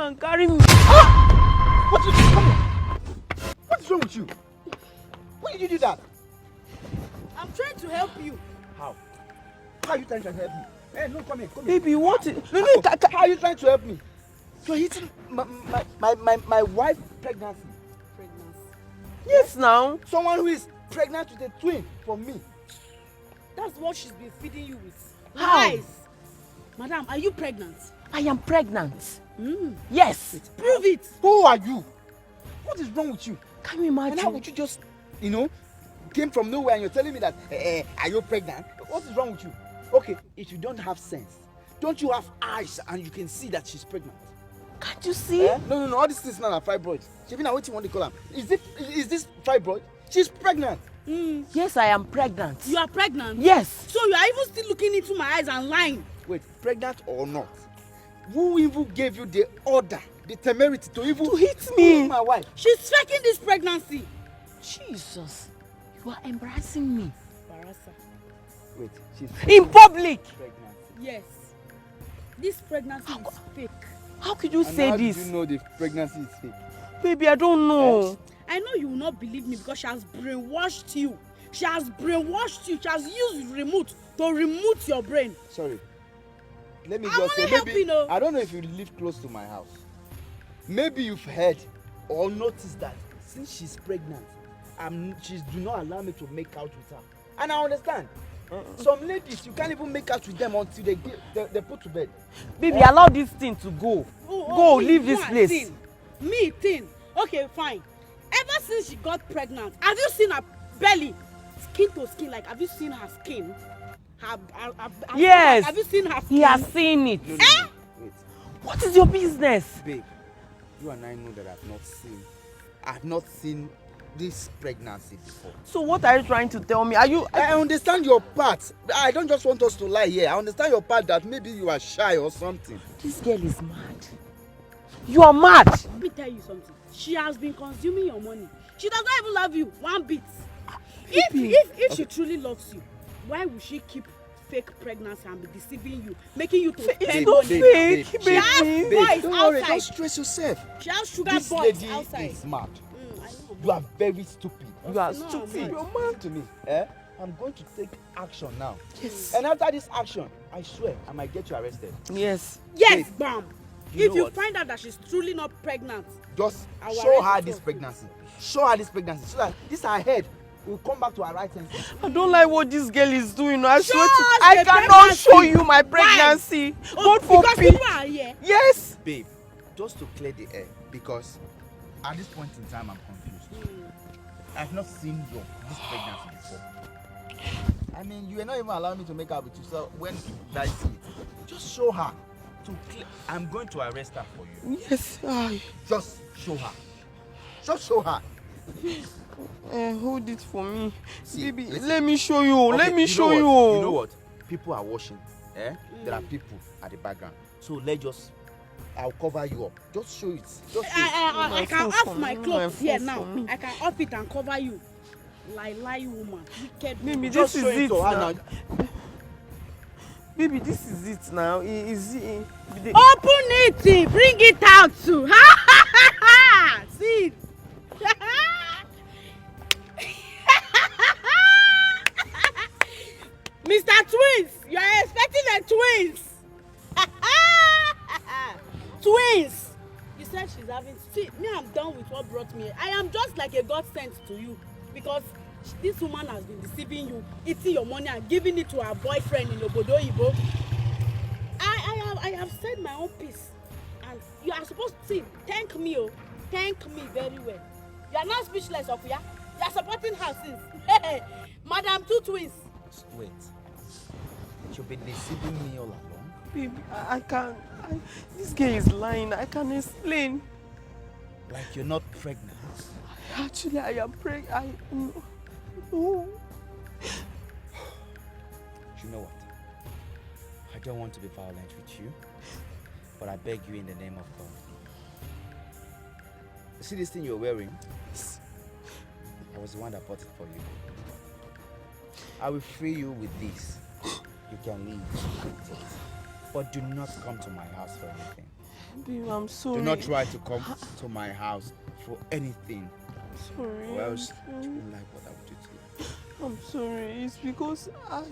And carry me. What is come on? What is wrong with you? Why did you do that? I'm trying to help you. How? How are you trying to help me? Hey, no, come here, Baby, what? No, how are you trying to help me? You're hitting my wife's pregnancy. Pregnancy. Yes, now. Someone who is pregnant with a twin for me. That's what she's been feeding you with. How? Lies. Madam, are you pregnant? I am pregnant. Mm. Yes. Prove it. Who are you? What is wrong with you? Can you imagine? And how would you just, came from nowhere and you're telling me that, are you pregnant? What is wrong with you? Okay, if you don't have sense, don't you have eyes and you can see that she's pregnant? Can't you see? No, all these things now are fibroids. Shebina, what do you want to call them? Is this fibroid? She's pregnant. Mm. Yes, I am pregnant. You are pregnant? Yes. So you are even still looking into my eyes and lying? Wait, pregnant or not? Who even gave you the order, the temerity to even hit me? My wife. She's faking this pregnancy. Jesus, you are embarrassing me. Embarrassing. Wait, she's in public. Pregnancy. Yes. This pregnancy is fake. How could you say this? How do you know the pregnancy is fake? Baby, I don't know. I know you will not believe me because she has brainwashed you. She has brainwashed you. She has used remote to remove your brain. Sorry. Let me just say, maybe I don't know if you live close to my house. Maybe you've heard or noticed that since she's pregnant, she do not allow me to make out with her. And I understand. Some ladies, you can't even make out with them until they put to bed. Baby, allow this thing to go. Go, leave this place. Me, thing. Okay, fine. Ever since she got pregnant, have you seen her belly? Skin to skin, like have you seen her skin? Yes. Have you seen her skin? He has seen it. No, wait. What is your business? Babe, you and I know that I've not seen this pregnancy before. So what are you trying to tell me? I understand your part. I don't just want us to lie here. I understand your part that maybe you are shy or something. This girl is mad. You are mad. Let me tell you something. She has been consuming your money. She does not even love you one bit. If she truly loves you, why would she keep fake pregnancy and be deceiving you, making you to spend money? Fake, she has boys don't outside. Worry, don't stress yourself. She has sugar this boys lady outside. Is mad. I know. You are very stupid. You are stupid. You're mad to me. I'm going to take action now. Yes. And after this action, I swear I might get you arrested. Yes. Yes, bam. If you what? find out that she's truly not pregnant, just show her this pregnancy. Show her this pregnancy so that this her head will come back to her right senses. I don't like what this girl is doing. I swear to I cannot show you my pregnancy. God forbid. Because people are here. Yes. Babe, just to clear the air, because at this point in time I'm confused. I've not seen this pregnancy before. I mean, you were not even allowing me to make out with you, so when did I see it? Just show her. I'm going to arrest her for you. Yes. Just show her. Just show her. Hold it for me. See, baby, listen. let me show you. Okay, let me show you. You know what? People are watching. There are people at the background. So I'll cover you up. Just show it. Just show I can off my clothes here now. I can off it and cover you. Lie woman. Wicked woman. Baby, this is it now. Baby, this is it now. Is it? Open it! Bring it out too! Ha ha ha ha! See it! Mr. Twins! You are expecting a twins! Twins! You said she's having... See, me, I'm done with what brought me here. I am just like a God sent to you because this woman has been deceiving you, eating your money and giving it to her boyfriend in Obodo Ibo. I have said my own piece, and you are supposed to thank me, thank me very well. You are not speechless, Okuya. You are supporting her since. Madam Two Twins. Wait. You've been deceiving me all along? Baby, I can't. This girl is lying. I can explain. Like you're not pregnant? Actually, I am pregnant. No. You know what? I don't want to be violent with you, but I beg you in the name of God. You see this thing you're wearing? I was the one that bought it for you. I will free you with this. You can leave. But do not come to my house for anything. Babe, I'm sorry. Do not try to come to my house for anything. Sorry. Or else you won't like what I will do to you. I'm sorry. It's because I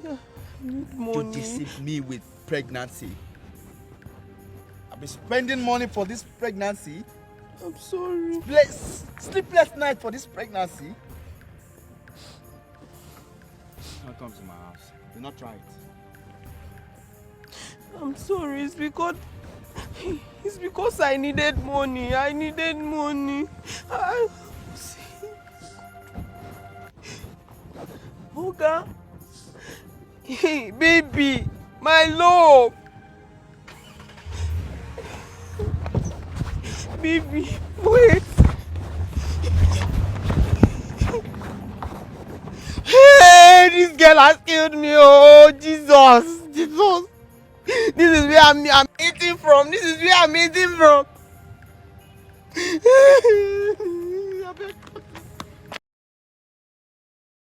need money. Don't deceive me with pregnancy. I've been spending money for this pregnancy. I'm sorry. Sleepless night for this pregnancy. Don't come to my house. Do not try it. I'm sorry. It's because I needed money. I needed money. Oga. Hey, baby. My love. Baby, wait. Hey, this girl has killed me. Oh, Jesus. Jesus. This is where I'm eating from. This is where I'm eating from.